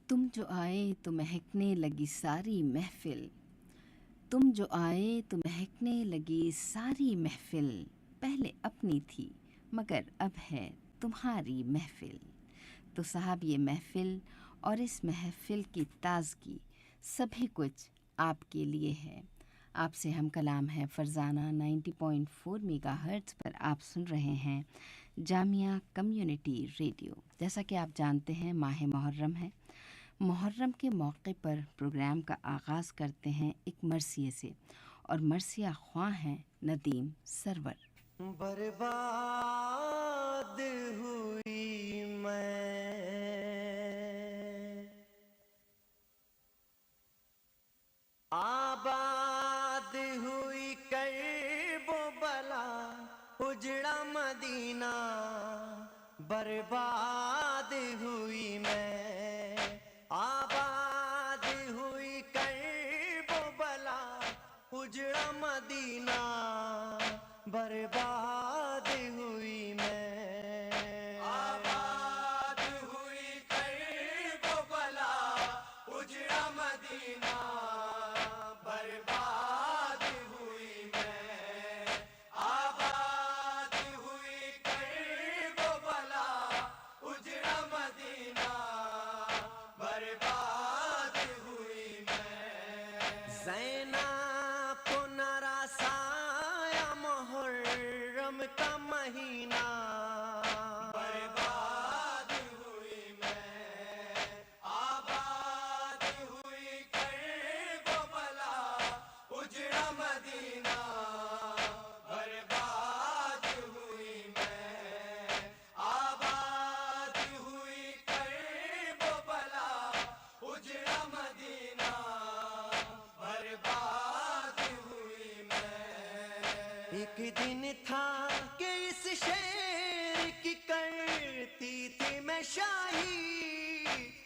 तुम जो आए तो महकने लगी सारी महफिल। तुम जो आए तो महकने लगी सारी महफिल। पहले अपनी थी मगर अब है तुम्हारी महफिल। तो साहब ये महफिल और इस महफिल की ताजगी सभी कुछ आपके लिए है। आपसे हम कलाम है फरजाना 90.4 मेगाहर्ट्ज़ पर आप सुन रहे हैं जामिया कम्युनिटी रेडियो। जैसा कि आप जानते हैं माह मुहर्रम है। मुहर्रम के मौके पर प्रोग्राम का आगाज़ करते हैं एक मरसिये से और मरसिया ख्वां हैं नदीम सरवर। बर्बाद हुई मैं, आबाद हुई कर्बो बला, उजड़ा मदीना। बर्बाद हुई मैं, आबाद हुई कर्बो बला, उजड़ा मदीना। बर्बाद हुई मैं, आबाद हुई कर्बो बला, उजड़ा मदीना। बर्बाद हुई मैं, आबाद हुई कर्बो बला, उजड़ा मदीना। बर्बाद हुई मैं, ज़ैनब को नरासाया मुहर्रम का महीना। बर्बाद हुई मैं, आबाद हुई कर्बो बला, उजड़ा मदीना। बर्बाद हुई मैं, आबाद हुई कर्बो बला, उजड़ा मदीना। बर्बाद हुई मैं, एक दिन था कि इस शेर की करती थी मैं शाही,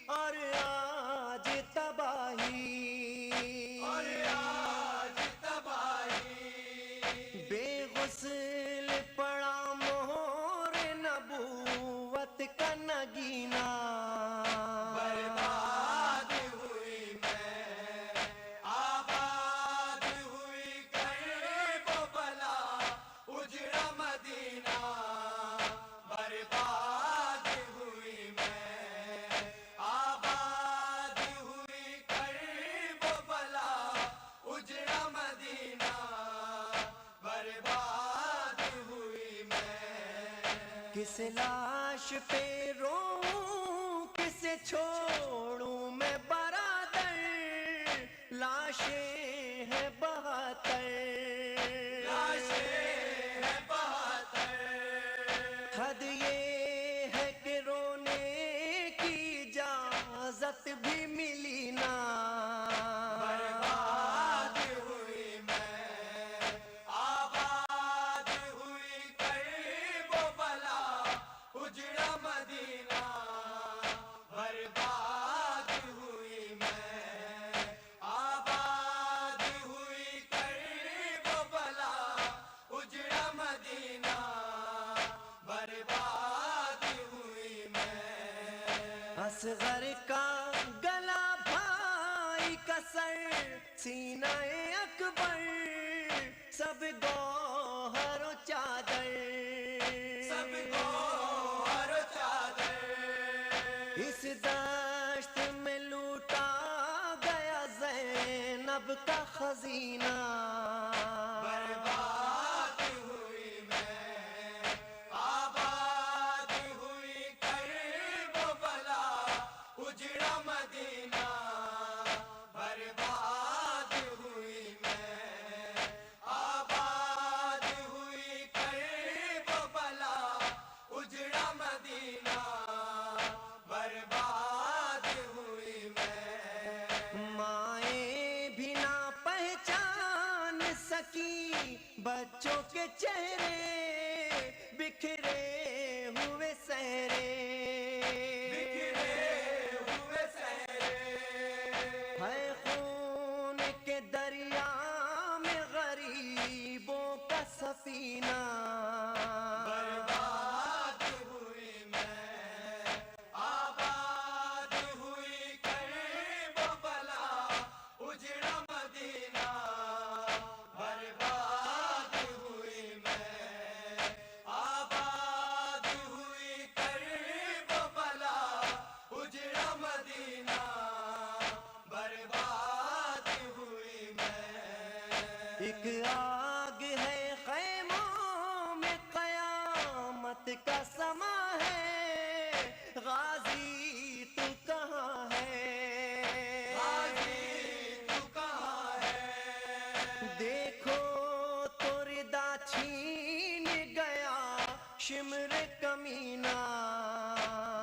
और आज तबाही, और आज तबाही। बेगुस्ल पड़ा मोर नबूवत का नगीना। बर्बाद हुई मैं, आबाद हुई कर्बो बला, उजड़ा मदीना। बर्बाद हुई मैं, आबाद हुई कर्बो बला, उजड़ा मदीना। बर्बाद हुई मैं, किस लाश पे रोऊं, किसे छोड़ूं मैं बरादर। लाशें हैं बहत्तर, लाशें हैं बहत्तर। हद ये है कि रोने की इजाजत भी मिली ना। बर्बाद हुई मैं, आबाद हुई कर्बो बला, उजड़ा मदीना। बर्बाद हुई मैं, आबाद हुई कर्बो बला, उजड़ा मदीना। बर्बाद हुई मैं, असगर का गला भाई का सर, सीनाए अकबर सब गौहर और चादर, सब गौहर और चादर। इस दश्त में लूटा गया ज़ैनब का खजीना। बर्बाद हुई मैं, आबाद हुई कर्बो बला, उजड़ा मदीना। बर्बाद हुई मैं, आबाद हुई कर्बो बला, उजड़ा मदीना। बर्बाद हुई मैं, माएँ भी ना पहचान सकी बच्चों के चेहरे, बिखरे हुए सहरे, बिखरे हुए सहरे। है खून के दरिया में गरीबों का सफीना। बर्बाद हुई मैं, आबाद हुई कर्बो मदीना बर्बाद हुई मैं। एक आग है खैमों में कयामत का समा है, गाजी तू कहाँ है, गाजी तू कहाँ है। देखो तो रिदा छीन गया शिमर कमीना,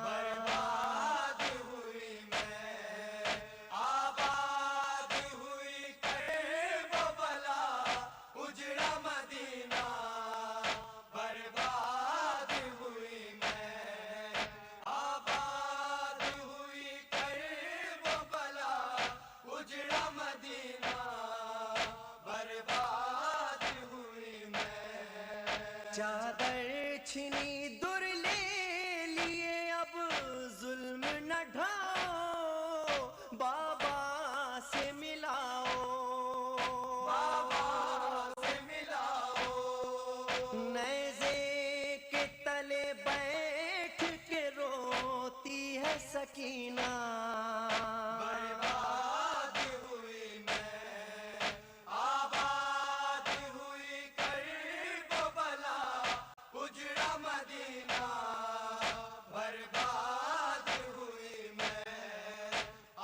बर्बाद हुई मैं, आबाद हुई वो बला उजड़ा मदीना, बर्बाद हुई मैं, आबाद हुई वो बला उजड़ा मदीना, बर्बाद हुई मैं। चादर छिनी दुर ले लिए अब जुल्म न ढाओ, बाबा से मिलाओ, बाबा से मिलाओ। नेज़े के तले बैठ के रोती है सकीना, बर्बाद हुई मैं, आबाद हुई वो बला उजड़ा मदीना, बर्बाद हुई मैं,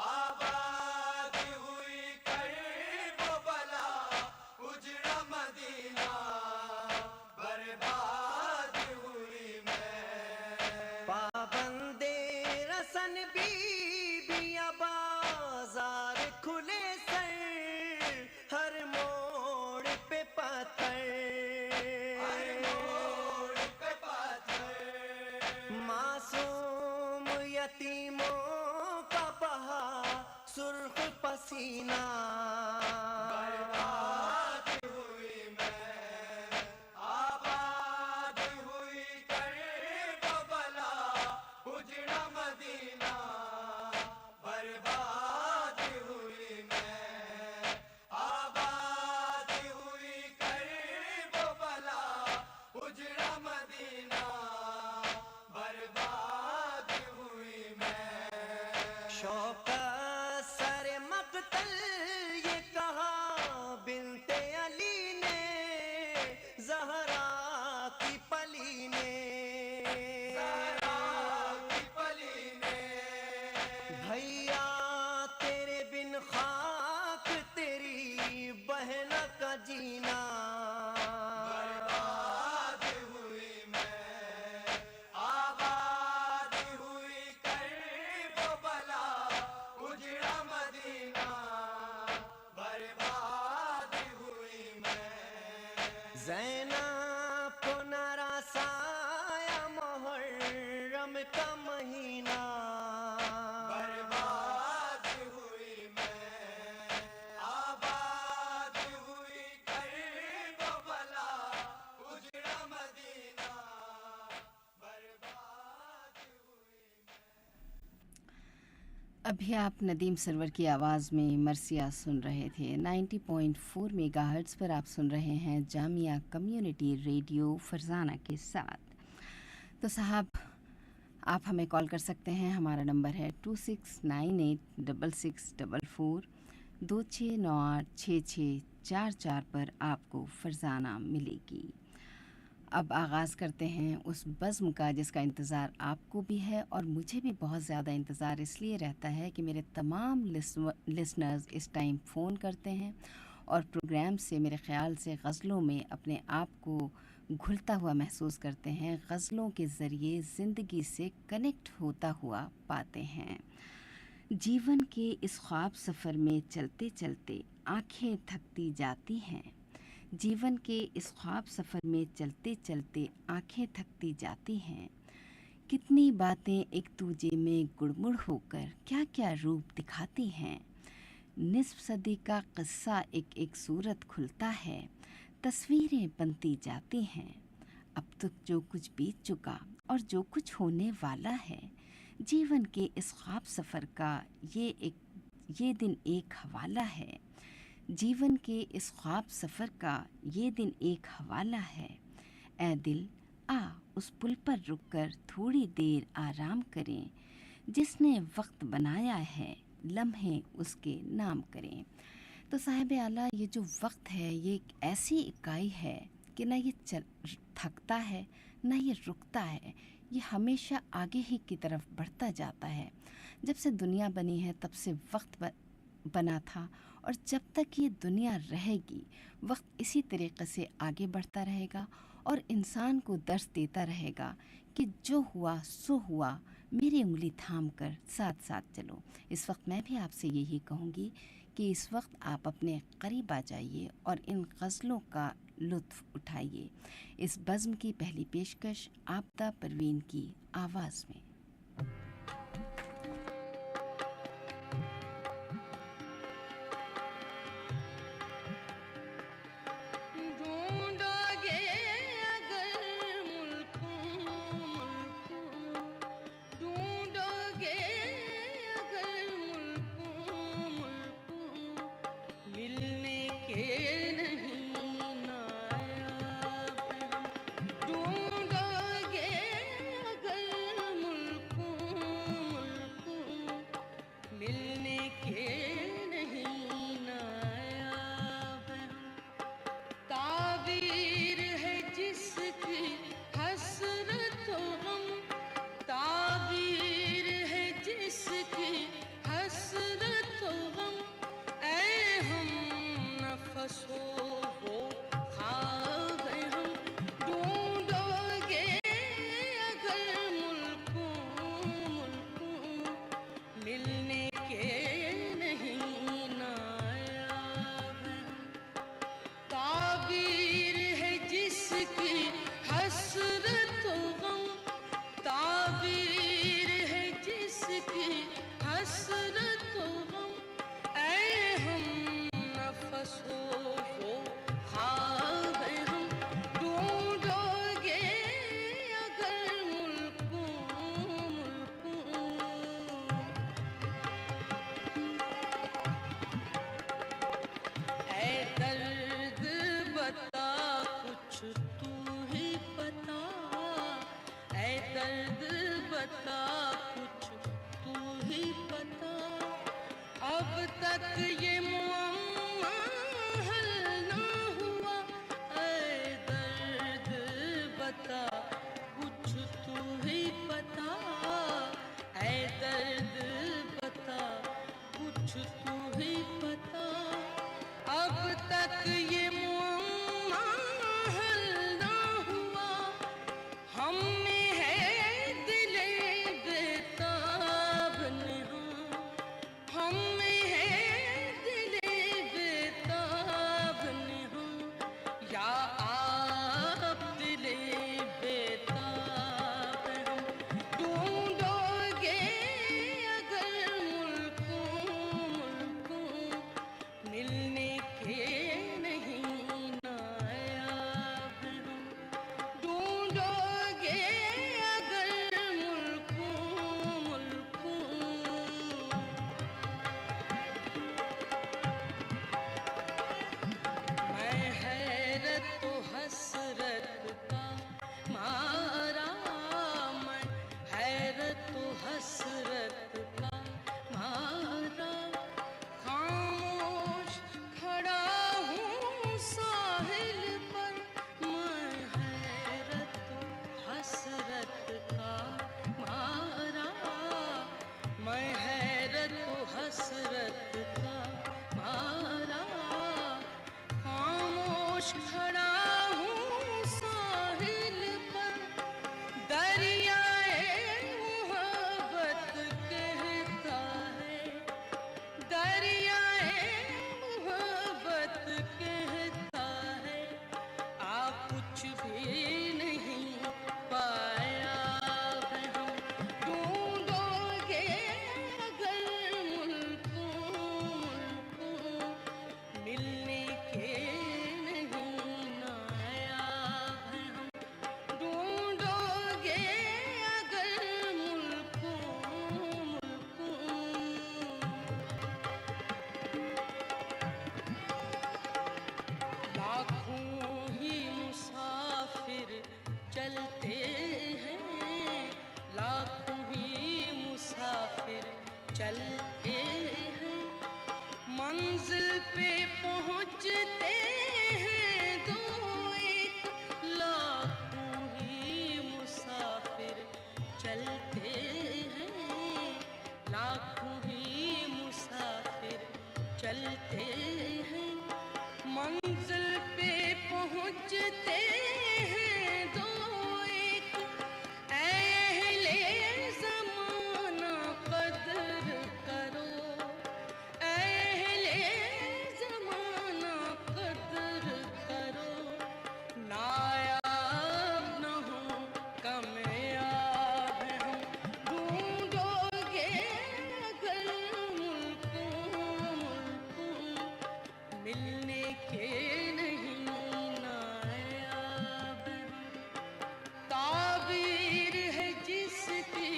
आबाद हुई वो बला उजड़ा मदीना, बर्बाद हुई मैं। पाबंदे रसन बीबियां बाजार खुले सर, हर मोड़ पे पत्थर, हर मोड़ पे पत्थर। मासूम यतीमों का बहा सुर्ख पसीना, बर्बाद हुई मैं, आबाद हुई वो बला उजड़ा मदीना, बर्बाद हुई मैं, आबाद हुई वो बला उजड़ा मदीना, बर्बाद हुई मैं। शौक सर मकतल ये कहा बिनते अली ने, ज़हरा की पली ने, ज़हरा की पली ने। भैया तेरे बिन खाक तेरी बहन का जीना, बर्बाद हुई मैं, आबाद हुई वो बला उजड़ा मदीना, बर्बाद हुई मैं। ज़ैनब को नरासाया मुहर्रम का महीना, बर्बाद हुई मैं, आबाद हुई वो बला उजड़ा मदीना, बर्बाद हुई। अभी आप नदीम सरवर की आवाज़ में मरसिया सुन रहे थे। 90.4 मेगाहर्ट्ज़ पर आप सुन रहे हैं जामिया कम्युनिटी रेडियो फरजाना के साथ। तो साहब, आप हमें कॉल कर सकते हैं। हमारा नंबर है 26986644 26986644 पर आपको फरजाना मिलेगी। अब आगाज़ करते हैं उस बज़्म का जिसका इंतज़ार आपको भी है और मुझे भी बहुत ज़्यादा इंतज़ार इसलिए रहता है कि मेरे तमाम लिसनर्स इस टाइम फ़ोन करते हैं और प्रोग्राम से मेरे ख़्याल से गज़लों में अपने आप को घुलता हुआ महसूस करते हैं, गज़लों के ज़रिए ज़िंदगी से कनेक्ट होता हुआ पाते हैं। जीवन के इस ख्वाब सफ़र में चलते चलते आँखें थकती जाती हैं। जीवन के इस ख्वाब सफ़र में चलते चलते आँखें थकती जाती हैं। कितनी बातें एक दूजे में गुड़मुड़ होकर क्या क्या रूप दिखाती हैं। निस्फ सदी का क़िस्सा एक एक सूरत खुलता है, तस्वीरें बनती जाती हैं। अब तक जो कुछ बीत चुका और जो कुछ होने वाला है, जीवन के इस ख्वाब सफ़र का ये दिन एक हवाला है। जीवन के इस ख्वाब सफ़र का ये दिन एक हवाला है। ऐ दिल आ उस पुल पर रुककर थोड़ी देर आराम करें, जिसने वक्त बनाया है लम्हे उसके नाम करें। तो साहिब आला, ये जो वक्त है ये एक ऐसी इकाई है कि ना ये थकता है ना ये रुकता है, ये हमेशा आगे ही की तरफ बढ़ता जाता है। जब से दुनिया बनी है तब से वक्त बना था, और जब तक ये दुनिया रहेगी वक्त इसी तरीक़े से आगे बढ़ता रहेगा और इंसान को दर्स देता रहेगा कि जो हुआ सो हुआ, मेरी उंगली थाम कर साथ साथ चलो। इस वक्त मैं भी आपसे यही कहूँगी कि इस वक्त आप अपने करीब आ जाइए और इन गज़लों का लुत्फ़ उठाइए। इस बज़्म की पहली पेशकश आबदा परवीन की आवाज़ में। चलते हैं, मंजिल पे पहुंचते हैं दो एक, लाखों ही मुसाफिर चलते हैं, लाखों ही मुसाफिर चलते हैं, मंजिल पे पहुंचते हैं दो एक, अहले ज़माना कदर करो, अहले ज़माना कदर करो, नायाब न हो कामयाब हम, ढूंढोगे अगर मुल्कों मिलने के नहीं नायाब हम, ताबीर है जिसकी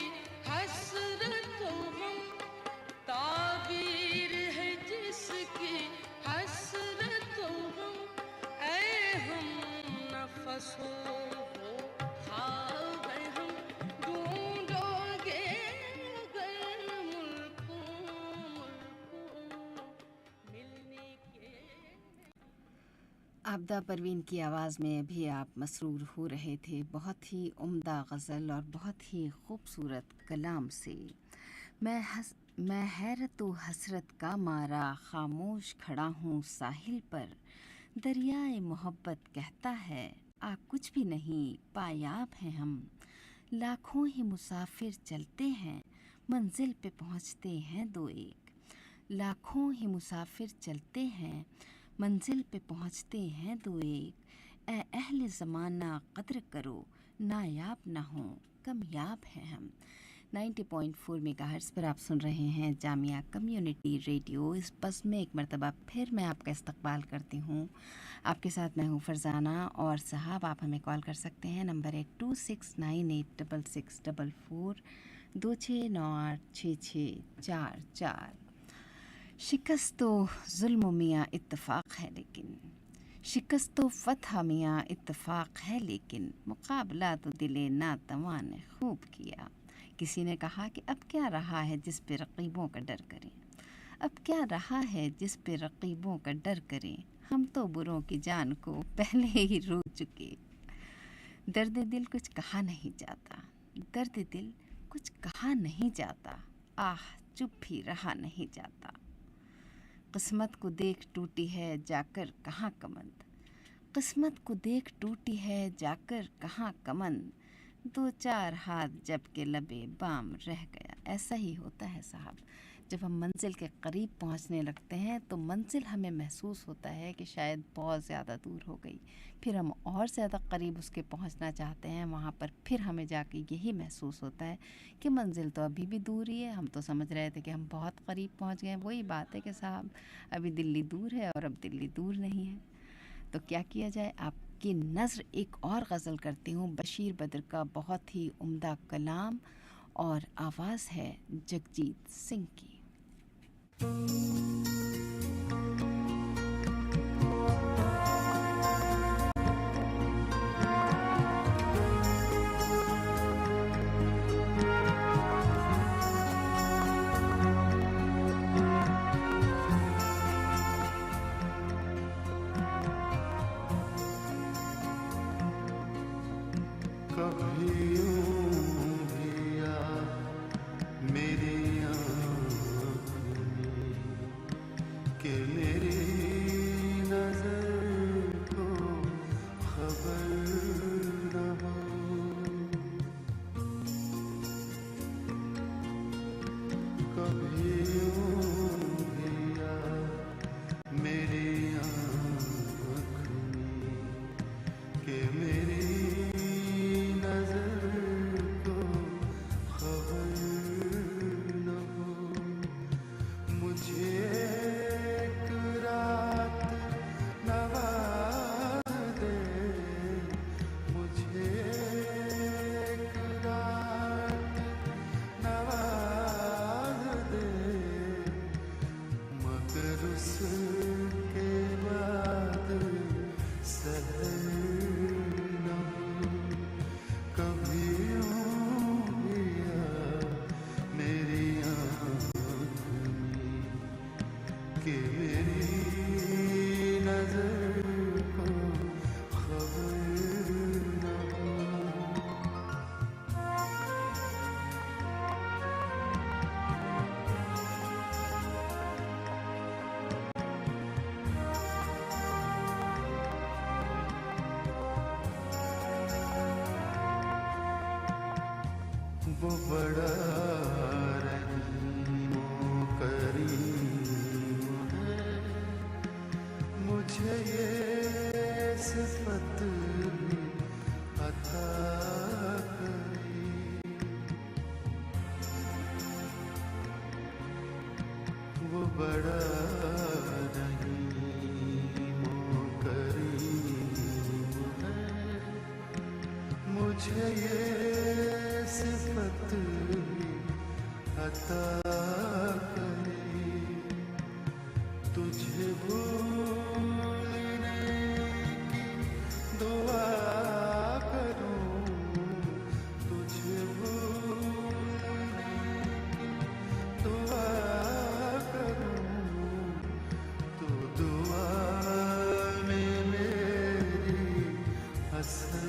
हसरतों हम, ताबीर है जिसकी हसरतों हम, ऐ हम नफसों हो ख्वाब हम, ढूंढोगे अगर मुल्कों मिलने के। आबदा परवीन की आवाज़ में अभी आप मसरूर हो रहे थे बहुत ही उम्दा गज़ल और बहुत ही खूबसूरत कलाम से। मैं हैरत व हसरत का मारा खामोश खड़ा हूँ साहिल पर, दरियाए मोहब्बत कहता है आ कुछ भी नहीं पायाब हैं हम, लाखों ही मुसाफिर चलते हैं मंजिल पे पहुँचते हैं दो एक, लाखों ही मुसाफिर चलते हैं मंजिल पे पहुँचते हैं दो एक, ए अहले ज़माना कद्र करो नायाब ना हो कमयाब हैं हम। 90.4 मेगाहर्ट्ज़ पर आप सुन रहे हैं जामिया कम्युनिटी रेडियो। इस बस में एक मरतबा फिर मैं आपका इस्तकबाल करती हूँ। आपके साथ मैं हूँ फरजाना और साहब आप हमें कॉल कर सकते हैं, नंबर है 26986644 26986644। शिकस्त तो जुल्म मियाँ इत्तफ़ाक़ है लेकिन, शिकस्त तो फ़तह मियाँ इत्तफ़ाक़ है लेकिन, मुक़ाबला तो दिले नातवां ने खूब किया। किसी ने कहा कि अब क्या रहा है जिस पे रक़ीबों का डर करें, अब क्या रहा है जिस पे रक़ीबों का डर करें, हम तो बुरों की जान को पहले ही रो चुके। दर्द दिल कुछ कहा नहीं जाता, दर्द दिल कुछ कहा नहीं जाता, आह चुप भी रहा नहीं जाता। किस्मत को देख टूटी है जाकर कहाँ कमंद, किस्मत को देख टूटी है जाकर कहाँ कमंद, दो चार हाथ जब के लबे बाम रह गया। ऐसा ही होता है साहब, जब हम मंजिल के करीब पहुंचने लगते हैं तो मंजिल हमें महसूस होता है कि शायद बहुत ज़्यादा दूर हो गई, फिर हम और ज़्यादा करीब उसके पहुंचना चाहते हैं, वहाँ पर फिर हमें जाके यही महसूस होता है कि मंजिल तो अभी भी दूर ही है। हम तो समझ रहे थे कि हम बहुत करीब पहुंच गए, वही बात है कि साहब अभी दिल्ली दूर है और अब दिल्ली दूर नहीं है। तो क्या किया जाए, आपकी नज़र एक और गज़ल करती हूँ, बशीर बद्र का बहुत ही उम्दा कलाम और आवाज़ है जगजीत सिंह की। कि मेरी नजर को खबर न हो। वो बड़ा रहीमो करीम है, मुझे ये सिफत भी अता करे। वो बड़ा रहीमो करीम है, मुझे ये सिफत भी अता करे। तुझे भूलने की दुआ करूं, तुझे भूलने की दुआ करूं, तो दुआ में मेरी असर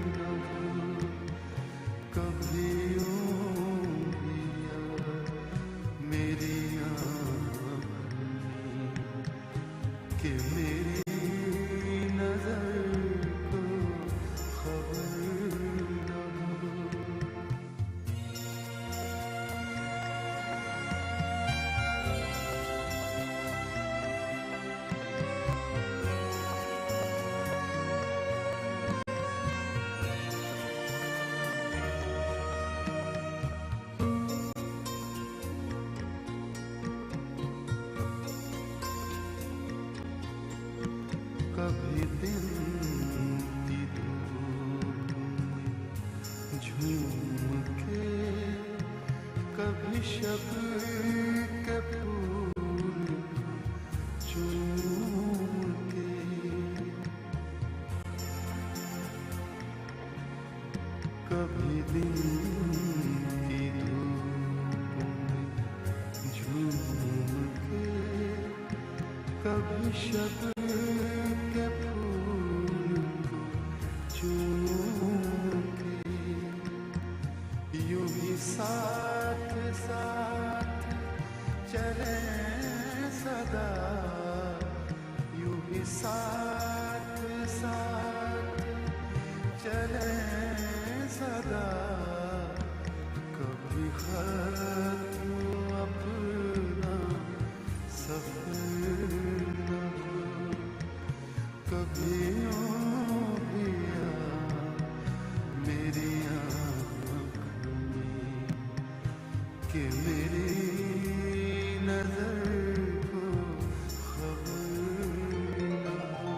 न हो। कभी यूं भी यार मेरी आँख में कि मेरी नजर को खबर न हो। कभी दिन की धूप में झूम के, कभी शब के फूल चूम के, कभी दिन की धूप में झूम के, कभी शब के फूल को चूम के, यूं ही साथ साथ चले सदा, यूं ही साथ साथ चले सदा। कभी खत्म अपना सफर न हो। कभी यूं भी यार मेरी आँख में कि मेरी नजर को खबर न हो।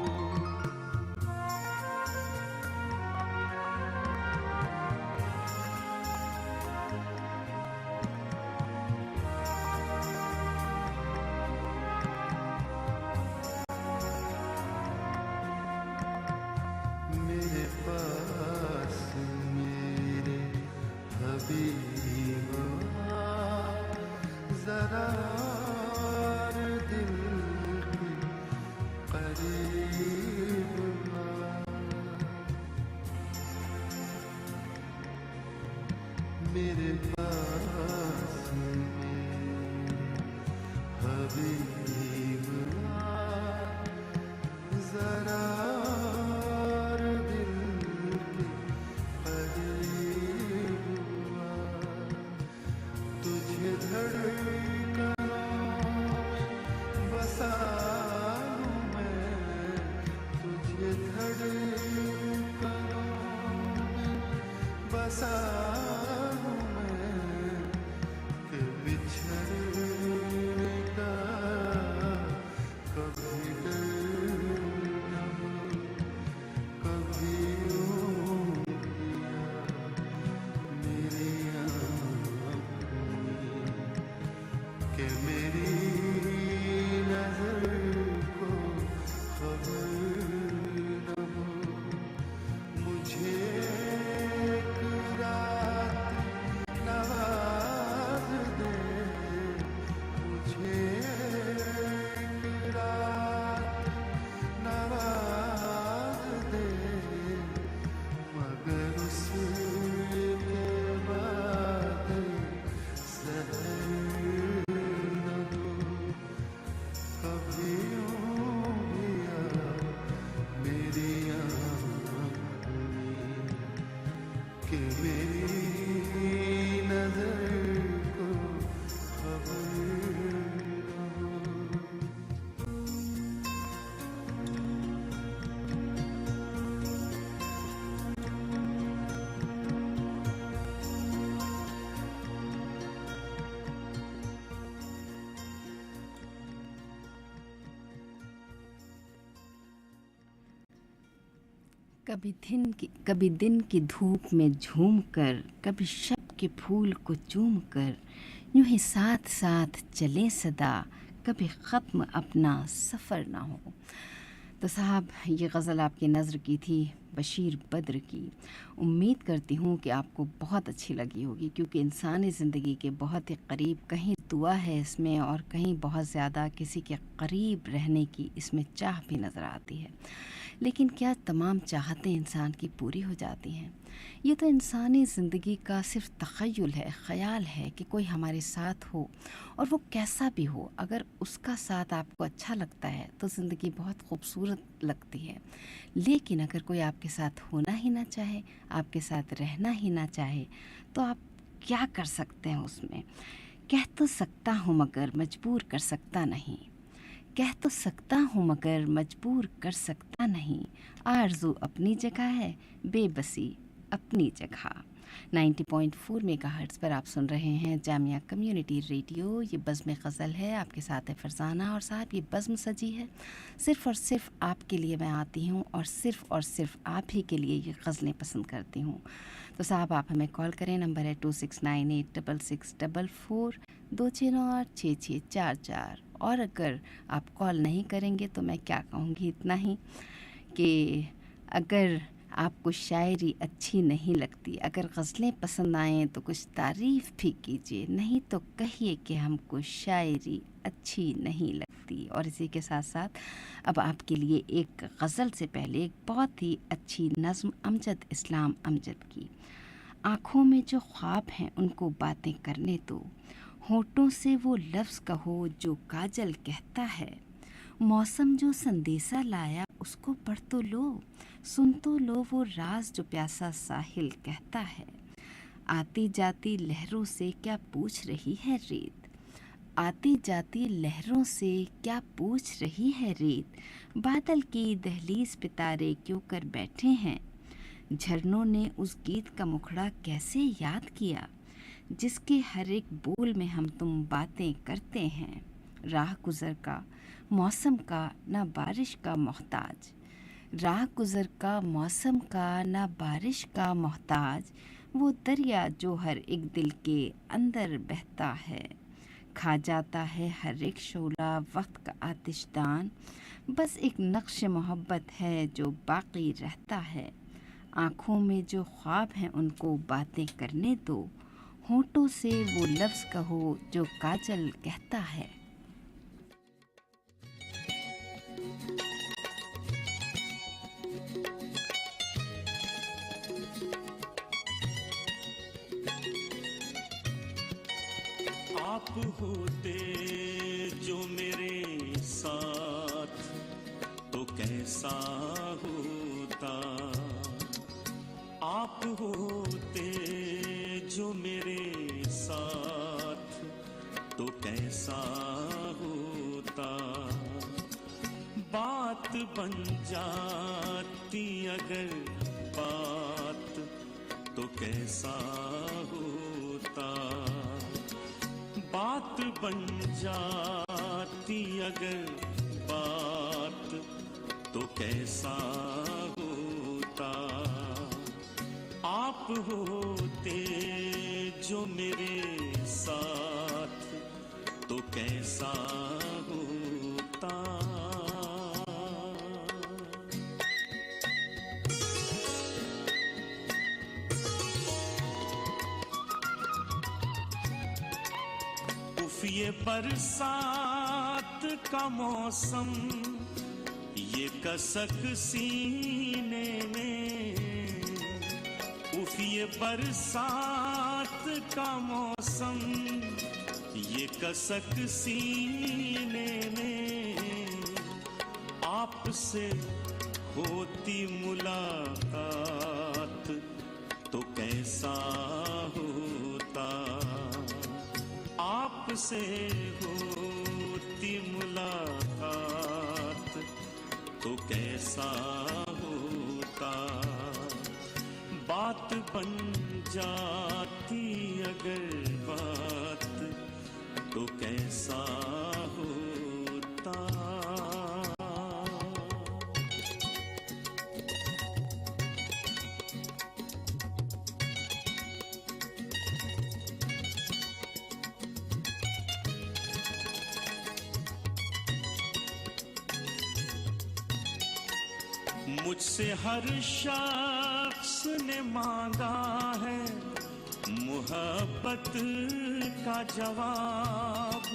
कभी दिन की धूप में झूम कर, कभी शब के फूल को चूम कर, यूं ही साथ साथ चलें सदा, कभी ख़त्म अपना सफ़र ना हो। तो साहब, ये गज़ल आपकी नज़र की थी, बशीर बद्र की। उम्मीद करती हूँ कि आपको बहुत अच्छी लगी होगी, क्योंकि इंसानी ज़िंदगी के बहुत ही करीब, कहीं दुआ है इसमें और कहीं बहुत ज़्यादा किसी के करीब रहने की इसमें चाह भी नज़र आती है। लेकिन क्या तमाम चाहतें इंसान की पूरी हो जाती हैं? ये तो इंसानी ज़िंदगी का सिर्फ तख़य्युल है, ख़याल है कि कोई हमारे साथ हो, और वो कैसा भी हो, अगर उसका साथ आपको अच्छा लगता है तो ज़िंदगी बहुत खूबसूरत लगती है। लेकिन अगर कोई आपके साथ होना ही ना चाहे, आपके साथ रहना ही ना चाहे, तो आप क्या कर सकते हैं उसमें? कह तो सकता हूँ मगर मजबूर कर सकता नहीं, कह तो सकता हूँ मगर मजबूर कर सकता नहीं, आरज़ू अपनी जगह है, बेबसी अपनी जगह। 90.4 मेगाहर्ट्ज़ पर आप सुन रहे हैं जामिया कम्युनिटी रेडियो। ये बज़्म ग़ज़ल है, आपके साथ है फ़रज़ाना। और साहब, ये बज़्म सजी है सिर्फ़ और सिर्फ़ आपके लिए। मैं आती हूँ और सिर्फ़ आप ही के लिए ये गज़लें पसंद करती हूँ। तो साहब, आप हमें कॉल करें, नंबर है 26986644 2698644। और अगर आप कॉल नहीं करेंगे तो मैं क्या कहूँगी, इतना ही कि अगर आपको शायरी अच्छी नहीं लगती, अगर गज़लें पसंद आएँ तो कुछ तारीफ़ भी कीजिए, नहीं तो कहिए कि हमको शायरी अच्छी नहीं लगती। और इसी के साथ साथ अब आपके लिए एक गज़ल से पहले एक बहुत ही अच्छी नज़्म अमजद इस्लाम अमजद की। आँखों में जो ख्वाब हैं उनको बातें करने दो, होठों से वो लफ्ज़ कहो जो काजल कहता है, मौसम जो संदेशा लाया उसको पढ़ तो लो, सुन तो लो वो राज जो प्यासा साहिल कहता है, आती जाती लहरों से क्या पूछ रही है रेत, आती जाती लहरों से क्या पूछ रही है रेत, बादल की दहलीज पे तारे क्यों कर बैठे हैं, झरनों ने उस गीत का मुखड़ा कैसे याद किया, जिसके हर एक बोल में हम तुम बातें करते हैं, राह गुज़र का मौसम का ना बारिश का मोहताज, राह गुज़र का मौसम का ना बारिश का मोहताज, वो दरिया जो हर एक दिल के अंदर बहता है, खा जाता है हर एक शोला वक्त का आतिशदान, बस एक नक्श मोहब्बत है जो बाकी रहता है, आँखों में जो ख्वाब हैं उनको बातें करने दो, होठों से वो लफ्ज़ कहो जो काजल कहता है। आप होते जो मेरे साथ तो कैसा होता, आप होते जो मेरे साथ तो कैसा होता, बात बन जाती अगर बात तो कैसा होता, बात बन जाती अगर बात तो कैसा होता, आप होते जो मेरे साथ तो कैसा होता। ये बरसात का मौसम, ये कसक सीने में, उफ ये बरसात का मौसम, ये कसक सीने में, आपसे होती मुलाकात तो कैसा होता, आपसे होती मुलाकात तो कैसा होता, बात बन जाती अगर बात तो कैसा होता। मुझसे हर शख्स ने मांगा है मोहब्बत का जवाब।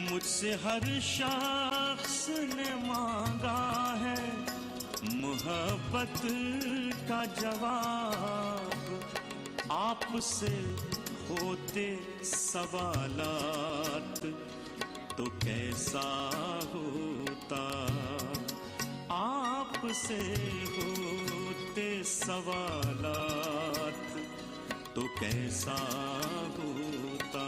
मुझसे हर शख्स ने मांगा है मोहब्बत का जवाब। आपसे होते सवालात तो कैसा होता, आपसे होते सवालात तो कैसा होता।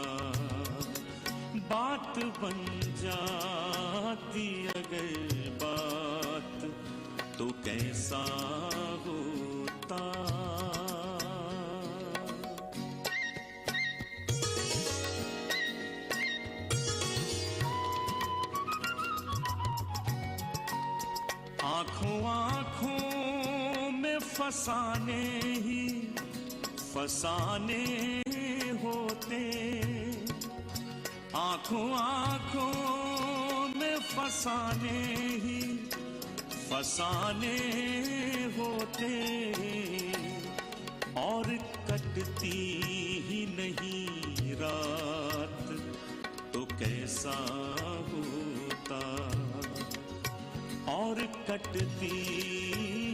बात बन जाती अगर बात तो कैसा होता। आँखों आँखों में फसाने ही फसाने होते। आँखों आँखों में फसाने ही फसाने होते। और कटती ही नहीं रात तो कैसा होता। और कटती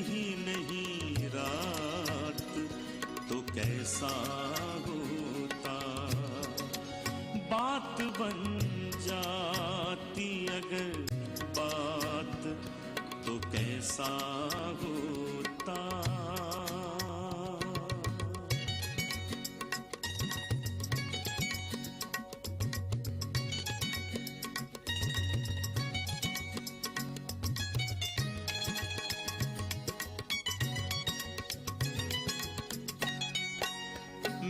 ही नहीं रात तो कैसा होता। बात बन जाती अगर बात तो कैसा होता।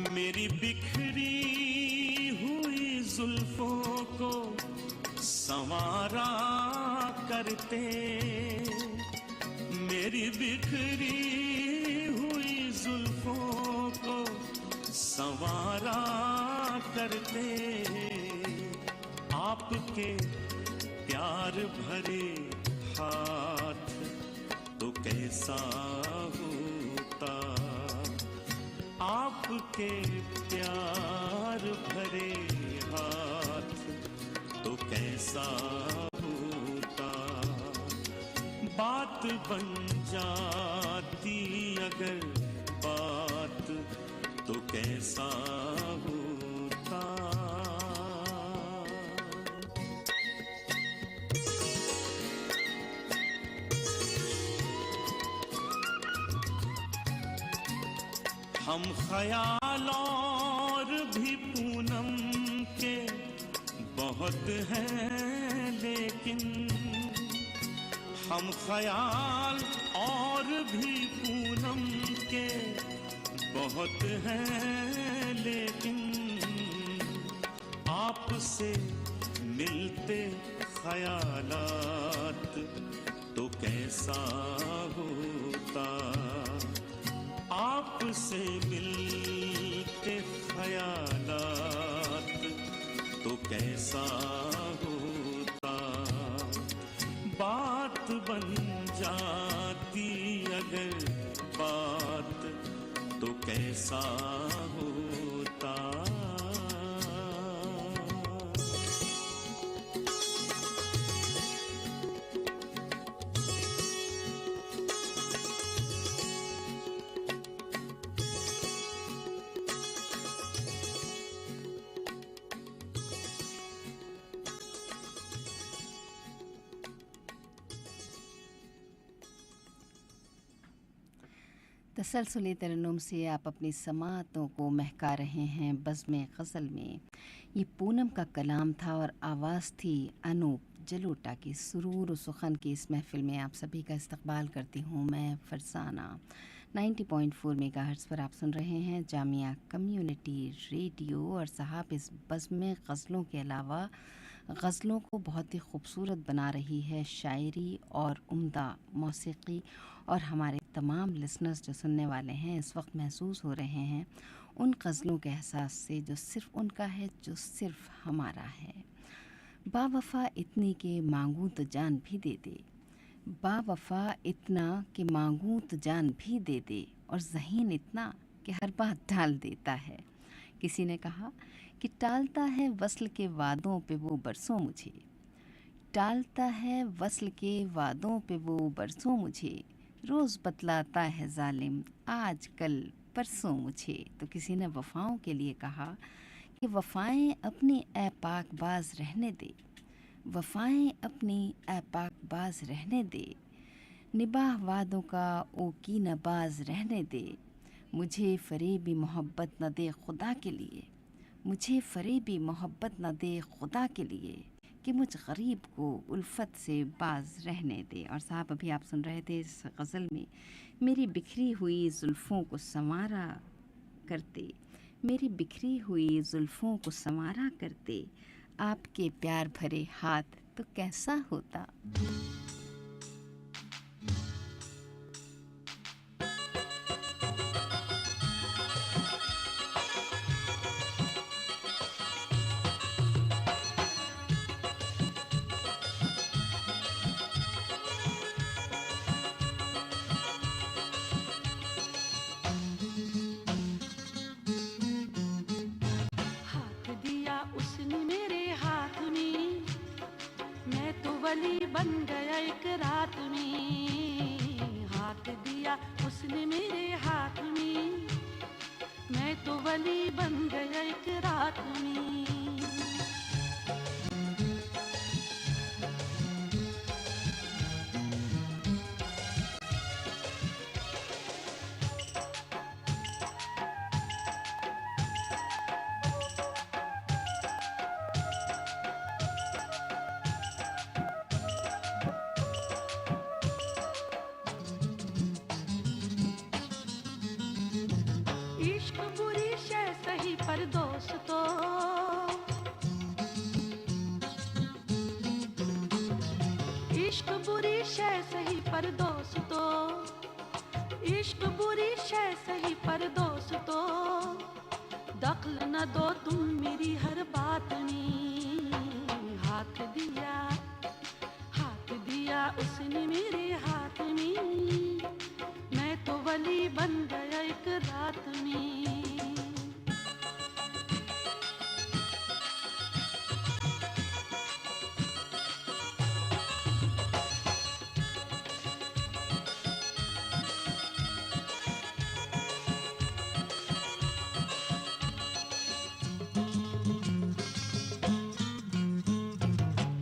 मेरी बिखरी हुई जुल्फों को संवारा करते। मेरी बिखरी हुई जुल्फों को संवारा करते। आपके प्यार भरे हाथ तो कैसा होता। आपके प्यार भरे हाथ तो कैसा होता। बात बन जाती अगर बात तो कैसा होता। हम ख्याल और भी पूनम के बहुत हैं लेकिन। हम ख्याल और भी पूनम के बहुत हैं लेकिन। आपसे मिलते ख्यालात तो कैसा होता। आपसे मिलते ख्यालात तो कैसा होता। बात बन जाती अगर बात तो कैसा होता। तसलसुली तरन्नुम से आप अपनी समातों को महका रहे हैं बज़्म ग़ज़ल में। ये पूनम का कलाम था और आवाज़ थी अनूप जलोटा की। सुरूर और सुखन की इस महफ़िल में आप सभी का इस्तकबाल करती हूँ मैं फ़रज़ाना। 90.4 मेगाहर्ट्ज़ पर आप सुन रहे हैं जामिया कम्युनिटी रेडियो। और साहब, इस बज़्म ग़ज़लों के अलावा ग़ज़लों को बहुत ही खूबसूरत बना रही है शायरी और उम्दा मौसीकी। और हमारे तमाम लिसनर्स जो सुनने वाले हैं इस वक्त महसूस हो रहे हैं उन ग़ज़लों के एहसास से जो सिर्फ़ उनका है, जो सिर्फ़ हमारा है। बावफ़ा इतनी के मांगूं तो जान भी दे दे, बावफा इतना कि मांगूं तो जान भी दे दे, और ज़हीन इतना कि हर बात टाल देता है। किसी ने कहा कि टालता है वस्ल के वादों पे वो बरसों मुझे, टालता है वस्ल के वादों पे वो बरसों मुझे, रोज़ बतलाता है जालिम आज कल परसों मुझे। तो किसी ने वफ़ाओं के लिए कहा कि वफ़ाएं अपनी ऐ पाक बाज रहने दे, वफ़ाएं अपनी ऐ पाक बाज रहने दे, निबाह वादों का ओ की नबाज रहने दे, मुझे फ़रेबी मोहब्बत न दे खुदा के लिए, मुझे फ़रेबी मोहब्बत न दे खुदा के लिए, कि मुझ गरीब को उल्फत से बाज रहने दे। और साहब अभी आप सुन रहे थे इस गज़ल में, मेरी बिखरी हुई ज़ुल्फ़ों को संवारा करते, मेरी बिखरी हुई ज़ुल्फ़ों को संवारा करते, आपके प्यार भरे हाथ तो कैसा होता। हाथ दिया उसने मेरे हाथ में, मैं तो वली बन गया एक रात में। हाथ दिया उसने मेरे हाथ में, मैं तो वली बन गया एक रात में। इश्क बुरी शय सही पर दोस्तों, इश्क बुरी शय सही पर दोस्तों, इश्क बुरी शय सही पर दोस्तों, दखल न दो तुम मेरी हर बात में। हाथ दिया उसने मेरे हाथ में, मैं तो वली बन गया एक रात में।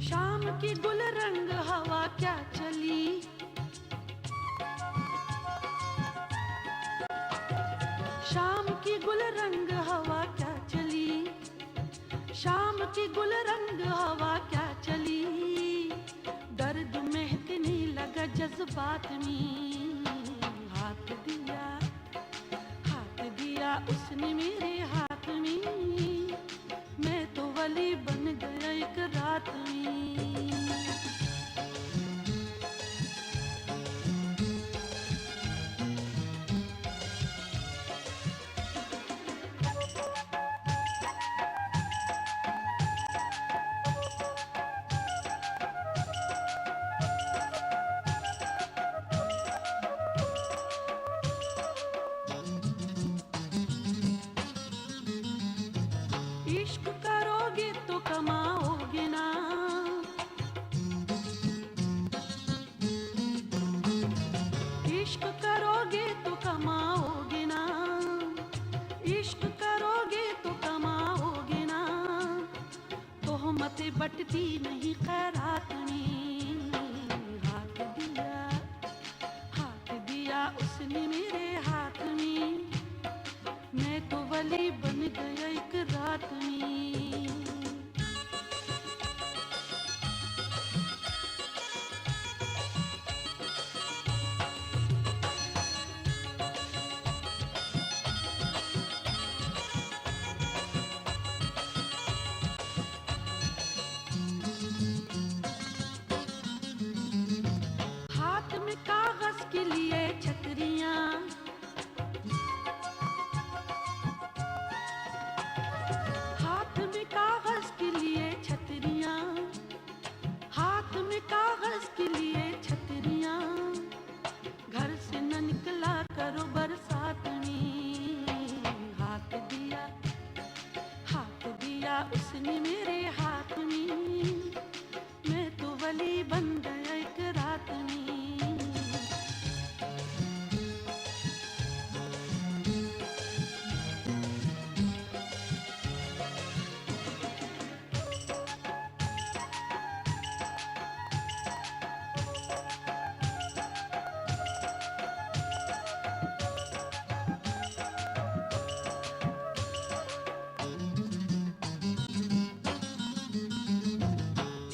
शाम की गुल रंग हवा क्या चली, शाम की गुल रंग हवा क्या चली, शाम की गुल रंग हवा क्या चली, दर्द महकने लगा जज्बात में। हाथ दिया उसने मेरे हाथ में, मैं तो वली बन गया एक रात में। इश्क करोगे तो कमाओगे ना, इश्क करोगे तो कमाओगे ना, इश्क करोगे तो कमाओगे ना, तोहमतें बटती नहीं खैरात में। हाथ दिया उसने मेरे हाथ में, मैं तो वली बन गया एक रात में। हाथ में कागज के लिए छतरियां,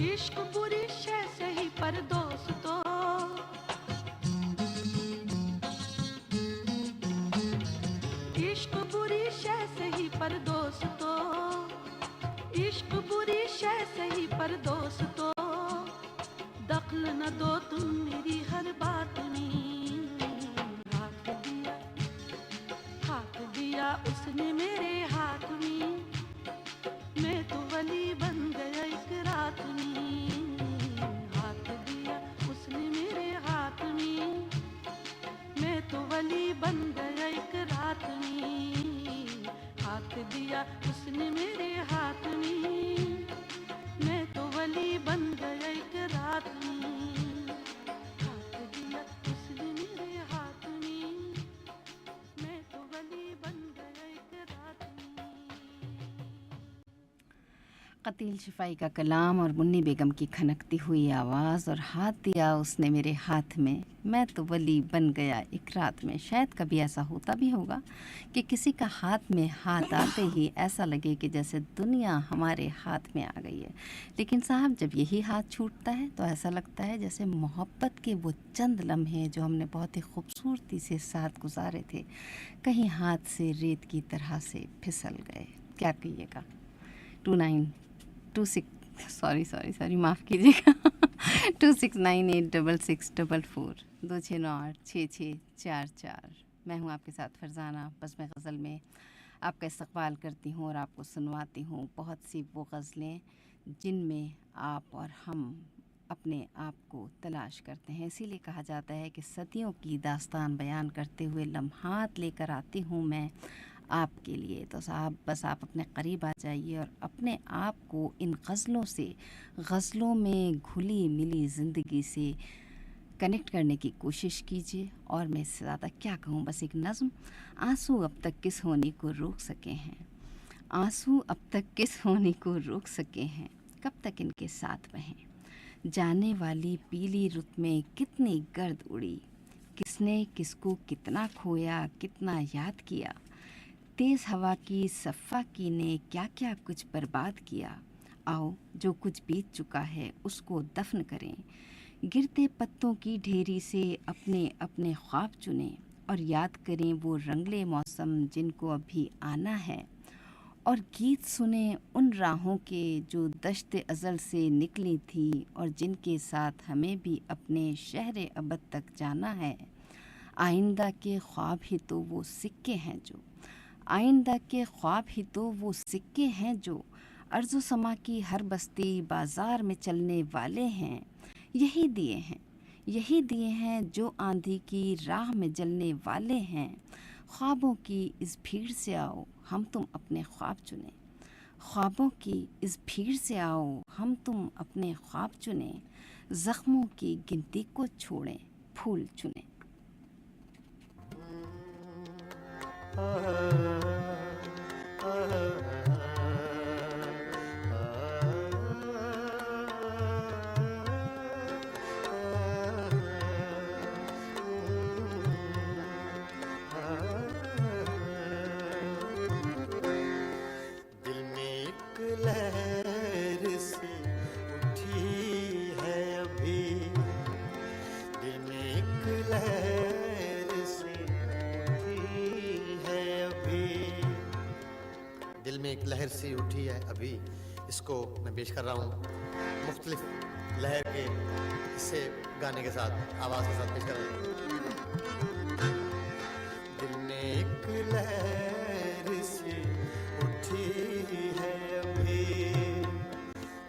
इश्क बुरी शय सही पर दोस्तों, इश्क बुरी शय सही पर दोस्तों, इश्क बुरी शय सही पर दोस्तों, दखल न दो तुम मेरी हर बात में। हाथ दिया उसने मेरे हाथ में, मैं तो वली बन गया एक रात में। हाथ दिया उसने मेरे हाथ में, मैं तो वली बन गया एक रात में। हाथ दिया उसने मेरे हाथ में, मैं तो वली बन गया एक रात में। हाथ दिया उसने मेरे हाथ में, मैं तो वली बन गया एक रात में। कतील शिफाई का कलाम और मुन्नी बेगम की खनकती हुई आवाज़, और हाथ दिया उसने मेरे हाथ में, मैं तो वली बन गया एक रात में। शायद कभी ऐसा होता भी होगा कि किसी का हाथ में हाथ आते ही ऐसा लगे कि जैसे दुनिया हमारे हाथ में आ गई है, लेकिन साहब जब यही हाथ छूटता है तो ऐसा लगता है जैसे मोहब्बत के वो चंद लम्हे जो हमने बहुत ही खूबसूरती से साथ गुजारे थे, कहीं हाथ से रेत की तरह से फिसल गए। क्या कहिएगा? 26 माफ़ कीजिएगा 26986644 26986644। मैं हूँ आपके साथ फरजाना। बस मैं गज़ल में आपका इस्तक़बाल करती हूँ और आपको सुनवाती हूँ बहुत सी वो गज़लें जिनमें आप और हम अपने आप को तलाश करते हैं। इसीलिए कहा जाता है कि सदियों की दास्तान बयान करते हुए लम्हात लेकर आती हूँ मैं आपके लिए। तो साहब बस आप अपने करीब आ जाइए और अपने आप को इन गज़लों से, गज़लों में घुली मिली ज़िंदगी से कनेक्ट करने की कोशिश कीजिए। और मैं इससे ज़्यादा क्या कहूँ, बस एक नज़्म। आंसू अब तक किस होने को रोक सके हैं, आंसू अब तक किस होने को रोक सके हैं, कब तक इनके साथ बहें। जाने वाली पीली रुत में कितनी गर्द उड़ी, किसने किसको कितना खोया कितना याद किया। तेज़ हवा की सफ़ाकी ने क्या क्या कुछ बर्बाद किया। आओ जो कुछ बीत चुका है उसको दफन करें, गिरते पत्तों की ढेरी से अपने अपने ख्वाब चुनें, और याद करें वो रंगले मौसम जिनको अभी आना है, और गीत सुने उन राहों के जो दश्त अज़ल से निकली थी, और जिनके साथ हमें भी अपने शहर अबद तक जाना है। आइंदा के ख्वाब ही तो वो सिक्के हैं जो, आइंदा के ख्वाब ही तो वो सिक्के हैं जो अर्ज़ो समा की हर बस्ती बाज़ार में चलने वाले हैं। यही दिए हैं, यही दिए हैं जो आंधी की राह में जलने वाले हैं। ख्वाबों की इस भीड़ से आओ हम तुम अपने ख्वाब चुनें, ख्वाबों की इस भीड़ से आओ हम तुम अपने ख्वाब चुनें, ज़ख्मों की गिनती को छोड़ें फूल चुनें। एक लहर सी उठी है अभी, इसको मैं पेश कर रहा हूँ मुख्तलिफ लहर के हिस्से गाने के साथ, आवाज़ के साथ पेश कर रहा हूँ। दिल में एक लहर सी उठी है अभी,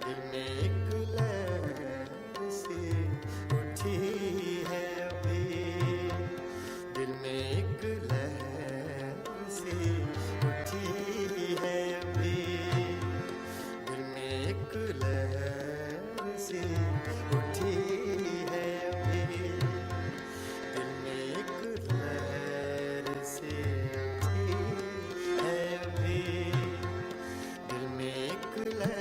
दिल में एक लहर सी उठी है अभी, दिल में एक लहर सी उठी है अभी, दिल में एक लहर सी उठी है अभी, दिल में एक लहर सी उठी है अभी, दिल में एक लहर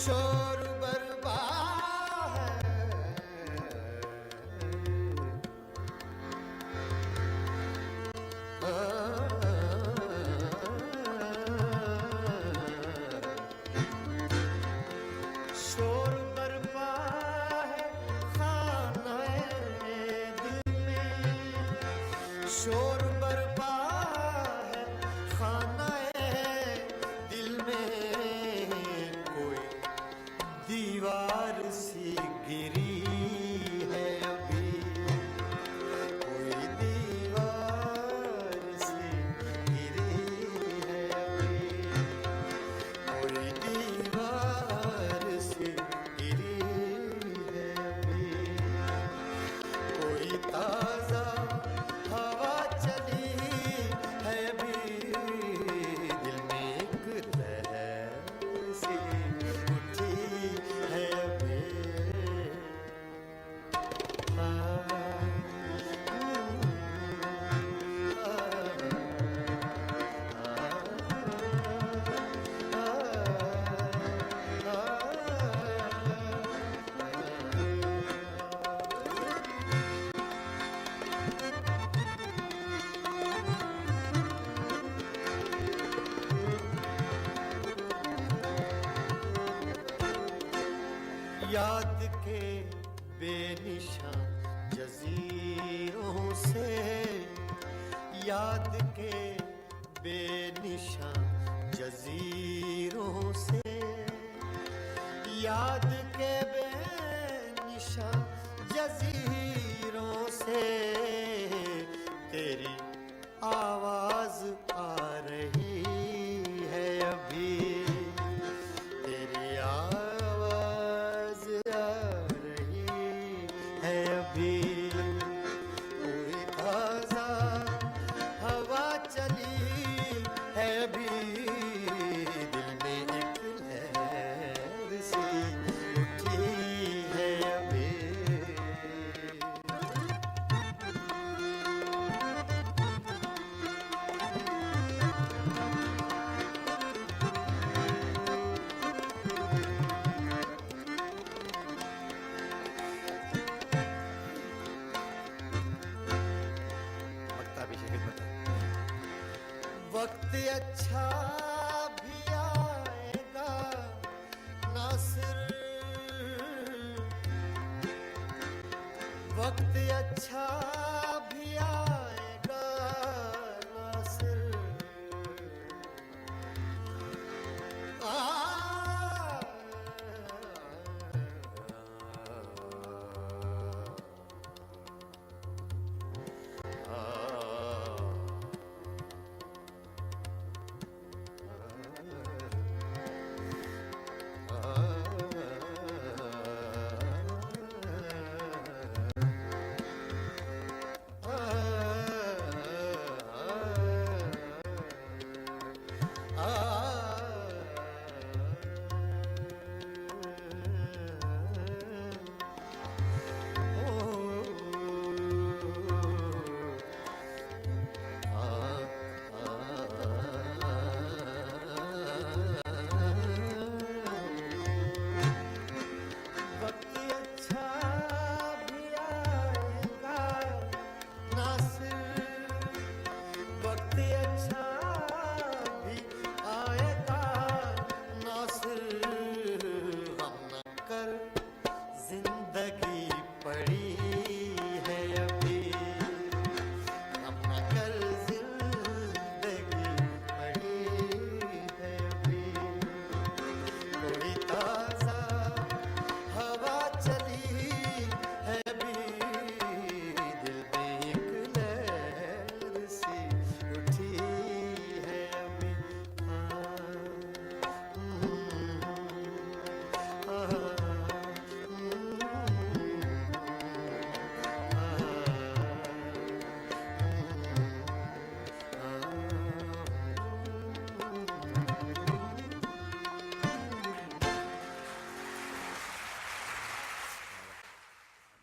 शोर बरपा शोर बरपा है खाने दिल में शोर बरपा है खाने दिल में कोई दीवार सी गिरी है अभी कोई दीवार सी गिरी है अभी कोई दीवार सी गिरी है अभी कोई ताजा हवा चली है अभी दिल में एक लहर सी उठी है अभी याद के बेनिशान जजीरों से याद के बेनिशान जजीरों से याद के बेनिशान जजीरों से तेरी आवाज आ रही है अभी तेरी आवाज आ रही है अभी कोई ताजा हवा चली है अभी दिल में एक लहर सी उठी है अभी वक्त अच्छा भी आएगा नासिर वक्त अच्छा भी आएगा नासिर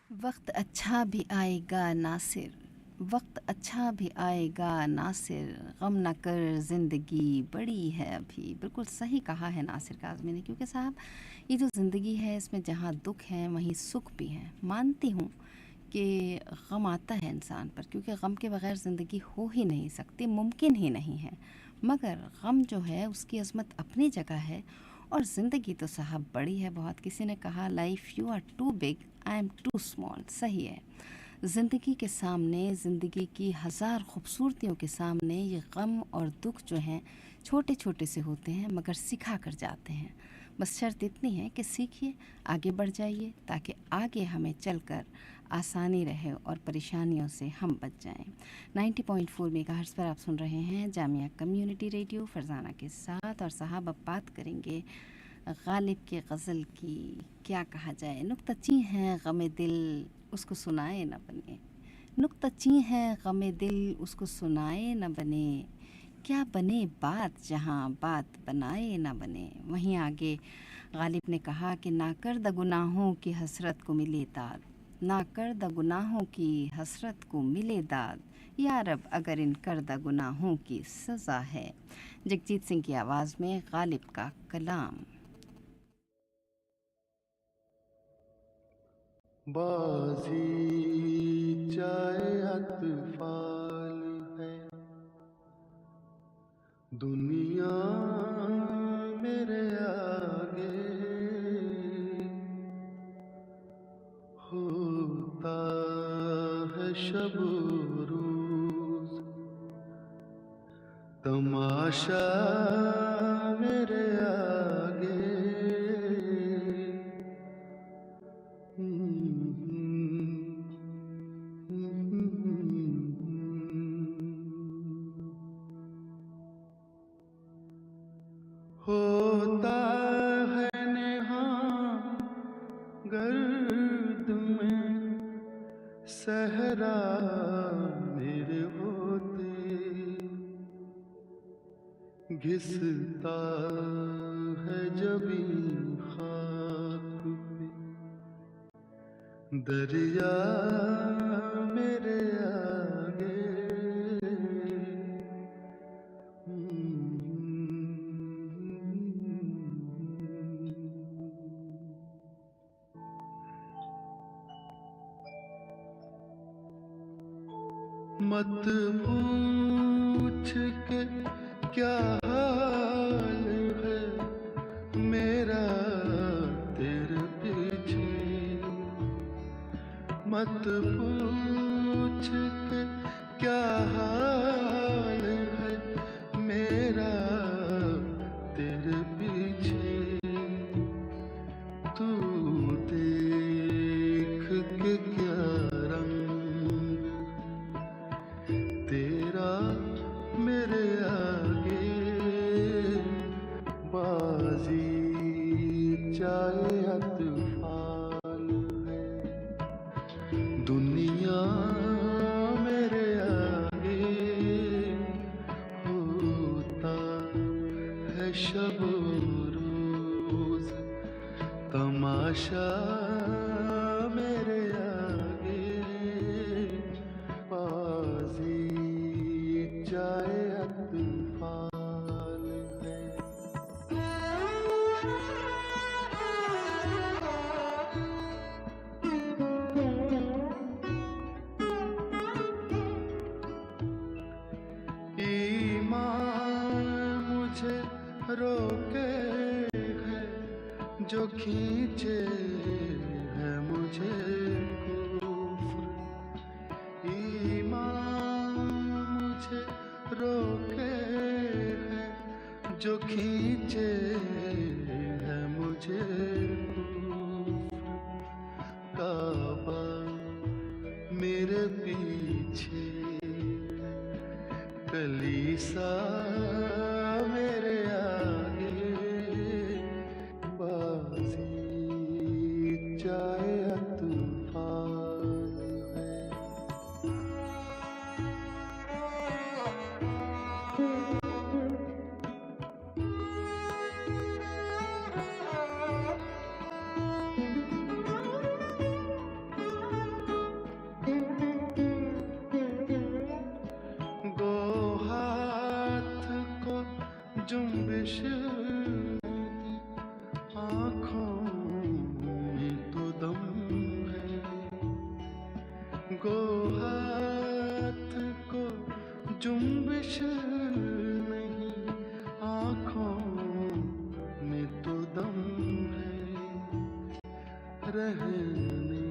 वक्त अच्छा भी आएगा नासिर वक्त अच्छा भी आएगा नासिर, गम न कर ज़िंदगी बड़ी है अभी। बिल्कुल सही कहा है नासिर काज़मी ने, क्योंकि साहब ये जो ज़िंदगी है इसमें जहाँ दुख है वहीं सुख भी है। मानती हूँ कि गम आता है इंसान पर, क्योंकि गम के बगैर ज़िंदगी हो ही नहीं सकती, मुमकिन ही नहीं है। मगर गम जो है उसकी अज़मत अपनी जगह है, और ज़िंदगी तो साहब बड़ी है बहुत। किसी ने कहा life you are too big, I am too small. सही है, ज़िंदगी के सामने, ज़िंदगी की हज़ार खूबसूरतियों के सामने ये गम और दुख जो हैं छोटे छोटे से होते हैं, मगर सिखा कर जाते हैं। बस शर्त इतनी है कि सीखिए, आगे बढ़ जाइए, ताकि आगे हमें चलकर आसानी रहे और परेशानियों से हम बच जाएं। 90.4 मेगाहर्ट्ज़ पर आप सुन रहे हैं जामिया कम्युनिटी रेडियो फरजाना के साथ। और साहब अब बात करेंगे गालिब के गज़ल की। क्या कहा जाए, नुक्ताची हैं गमे दिल उसको सुनाए न बने, नुक्ताची हैं गमे दिल उसको सुनाए न बने, क्या बने बात जहाँ बात बनाए न बने। वहीं आगे गालिब ने कहा कि ना कर द गुनाहों की हसरत को मिले दाद, ना कर द गुनाहों की हसरत को मिले दाद, या रब अगर इन कर द गुनाहों की सज़ा है। जगजीत सिंह की आवाज़ में गालिब का कलाम। बाजी चाहे अतफाल है, दुनिया मेरे आगे होता है शब रोज, तमाशा मेरे आगे। होता है नेहा गर्द में सहरा मेरे होते, घिसता है जबी खाक पे दरिया मेरे आगे। मत पूछ के क्या हाल है मेरा तेरे पीछे, मत पूछ के क्या हाल है मेरा तेरे पीछे, तू देख के क्या रंग तेरा मेरे आगे। बाजी चाहे अतफाल है, दुनिया मेरे आगे होता है शब रोज, तमाशा मेरे आगे। बाजी चाहे अतफाल है। ईमान मुझे रोके है जो खींचे है मुझे कुफ्र, ईमान मुझे रोके है जो खींचे है मुझे कुफ्र, काबा मेरे पीछे कलीसा मेरे आगे। बाजी चाहे अतफाल है। नहीं, आँखों में तो दम है। गो हाथ को जुम्बिश नहीं, आँखों में तो दम है। रहने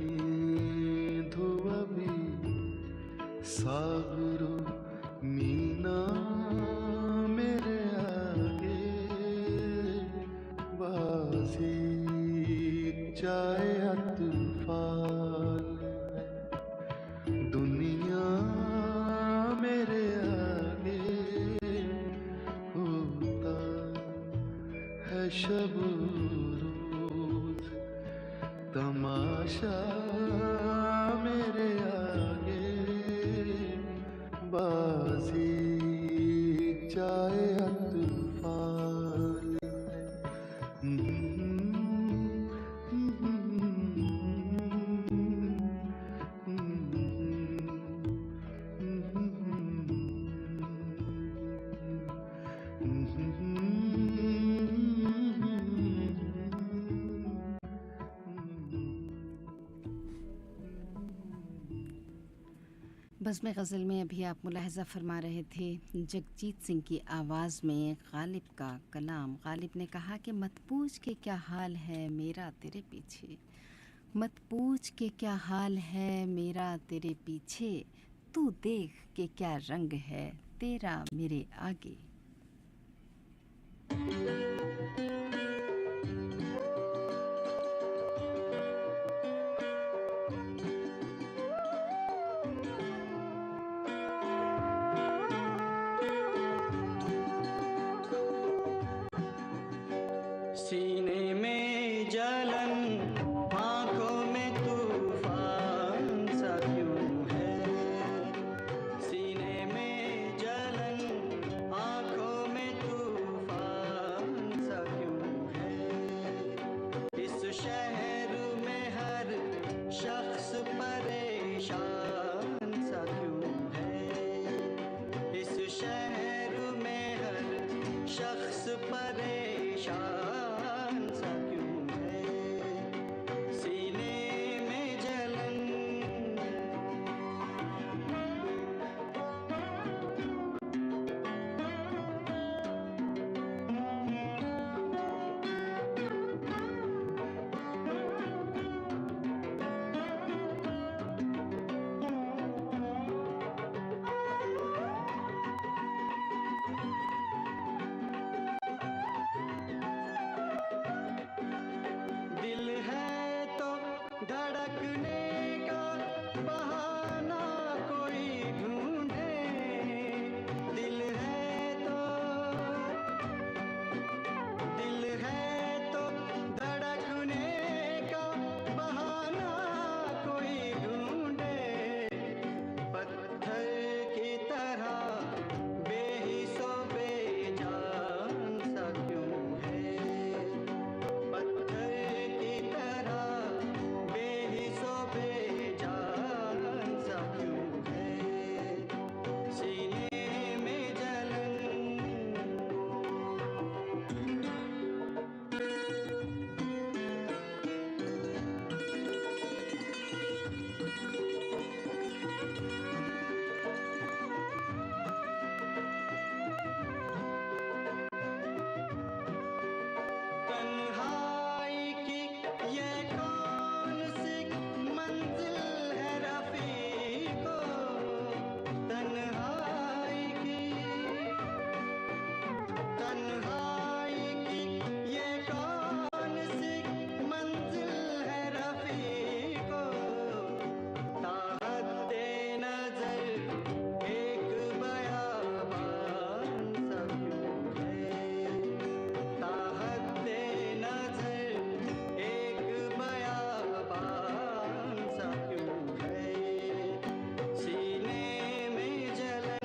दो अभी सागरो मीना मेरे आगे, बाजी चाहे या तूफान है, दुनिया मेरे आगे होता है शब रोज तमाशा मेरे आगे, बाजी चाहे या तूफान बज़्म गज़ल में अभी आप मुलाहज़ा फरमा रहे थे जगजीत सिंह की आवाज़ में गालिब का कलाम। गालिब ने कहा कि मत पूछ के क्या हाल है मेरा तेरे पीछे, मत पूछ के क्या हाल है मेरा तेरे पीछे, तू देख के क्या रंग है तेरा मेरे आगे। सीने में जलन, आँखों में तूफान सा क्यों है। सीने में जलन, आँखों में तूफान सा क्यों है। इस शहर में हर शख्स परेशान सा क्यों है। इस शहर में हर शख्स परेशान सा क्यों है। सीने में जलन, दिल है तो धड़कने का बहाना कोई ढूंढे। दिल है तो धड़कने का बहाना कोई ढूंढे। पत्थर की तरह बेहिसो बेजान सा क्यों है। पत्थर की तरह बेहिसो बेजान सा क्यों है। सीने में जलन, तन्हाई की ये कौन सी मंजिल है रफ़ीको। तन्हाई की ये कौन सी मंजिल है रफ़ीको। ताहद्दे नज़र एक बयाबान सा क्यों है। ताहद्दे नज़र एक बयाबान सा क्यों है। सीने में जलन,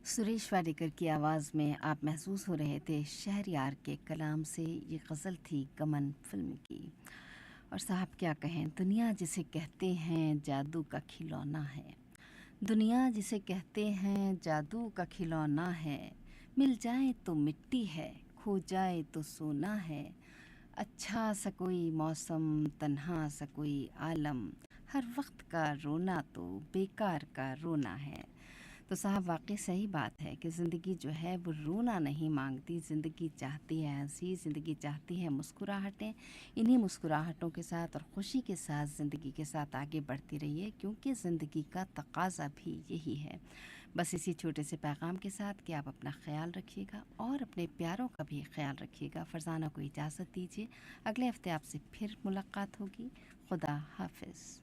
सुरेश वाडेकर की आवाज़ में आप महसूस हो रहे थे शहरयार के कलाम से। ये गज़ल थी कमन फिल्म की। और साहब क्या कहें, दुनिया जिसे कहते हैं जादू का खिलौना है, दुनिया जिसे कहते हैं जादू का खिलौना है, मिल जाए तो मिट्टी है, खो जाए तो सोना है, अच्छा सा कोई मौसम तन्हा सा कोई आलम, हर वक्त का रोना तो बेकार का रोना है। तो साहब वाकई सही बात है कि ज़िंदगी जो है वो रोना नहीं मांगती, ज़िंदगी चाहती है हंसी, ज़िंदगी चाहती है मुस्कुराहटें। इन्हीं मुस्कुराहटों के साथ और ख़ुशी के साथ ज़िंदगी के साथ आगे बढ़ती रहिए, क्योंकि ज़िंदगी का तकाज़ा भी यही है। बस इसी छोटे से पैगाम के साथ कि आप अपना ख्याल रखिएगा और अपने प्यारों का भी ख्याल रखिएगा। फ़रज़ाना को इजाज़त दीजिए, अगले हफ्ते आपसे फिर मुलाकात होगी। खुदा हाफिज़।